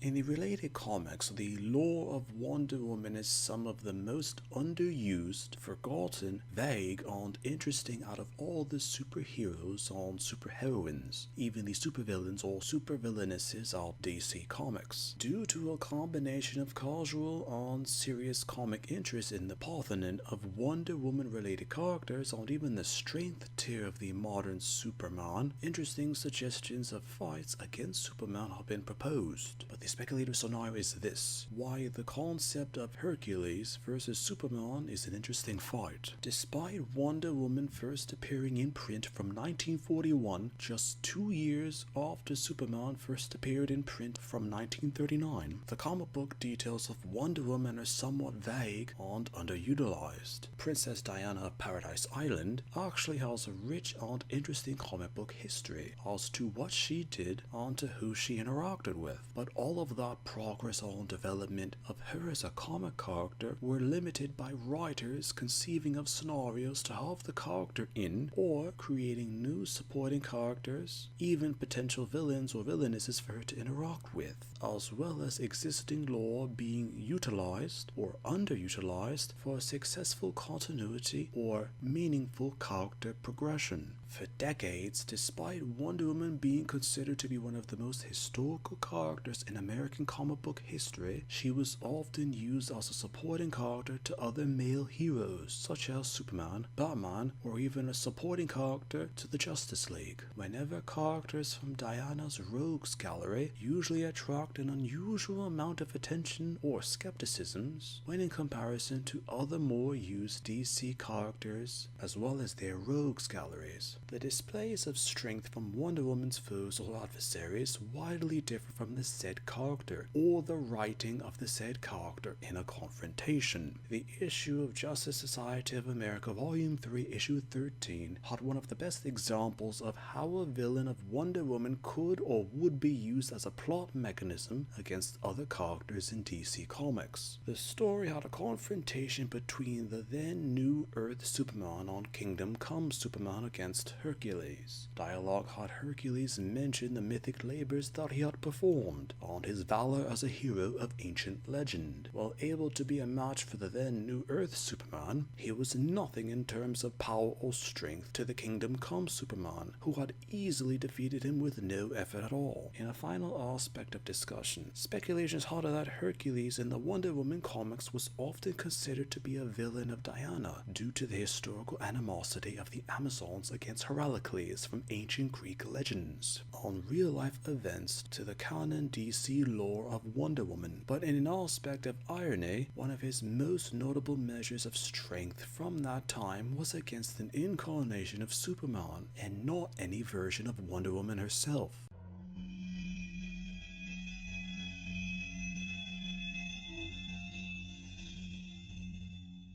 In the related comics, the lore of Wonder Woman is some of the most underused, forgotten, vague, and interesting out of all the superheroes and superheroines, even the supervillains or supervillainesses of DC Comics. Due to a combination of casual and serious comic interest in the Parthenon of Wonder Woman related characters and even the strength tier of the modern Superman, interesting suggestions of fights against Superman have been proposed. But the speculative scenario is this: why the concept of Hercules versus Superman is an interesting fight. Despite Wonder Woman first appearing in print from 1941, just 2 years after Superman first appeared in print from 1939, the comic book details of Wonder Woman are somewhat vague and underutilized. Princess Diana of Paradise Island actually has a rich and interesting comic book history as to what she did and to who she interacted with, but all of that progress and development of her as a comic character were limited by writers conceiving of scenarios to have the character in, or creating new supporting characters, even potential villains or villainesses for her to interact with, as well as existing lore being utilized or underutilized for successful continuity or meaningful character progression. For decades, despite Wonder Woman being considered to be one of the most historical characters in American comic book history, she was often used as a supporting character to other male heroes such as Superman, Batman, or even a supporting character to the Justice League. Whenever characters from Diana's rogues gallery usually attract an unusual amount of attention or skepticisms when in comparison to other more used DC characters as well as their rogues galleries. The displays of strength from Wonder Woman's foes or adversaries widely differ from the said character or the writing of the said character in a confrontation. The issue of Justice Society of America Volume 3 Issue 13 had one of the best examples of how a villain of Wonder Woman could or would be used as a plot mechanism against other characters in DC Comics. The story had a confrontation between the then New Earth Superman and Kingdom Come Superman against Hercules. Dialogue had Hercules mention the mythic labors that he had performed and his valor as a hero of ancient legend. While able to be a match for the then New Earth Superman, he was nothing in terms of power or strength to the Kingdom Come Superman, who had easily defeated him with no effort at all. In a final aspect of discussion, speculations had it that Hercules in the Wonder Woman comics was often considered to be a villain of Diana due to the historical animosity of the Amazons against Hercules from ancient Greek legends, on real-life events to the canon DC lore of Wonder Woman. But in an aspect of irony, one of his most notable measures of strength from that time was against an incarnation of Superman, and not any version of Wonder Woman herself.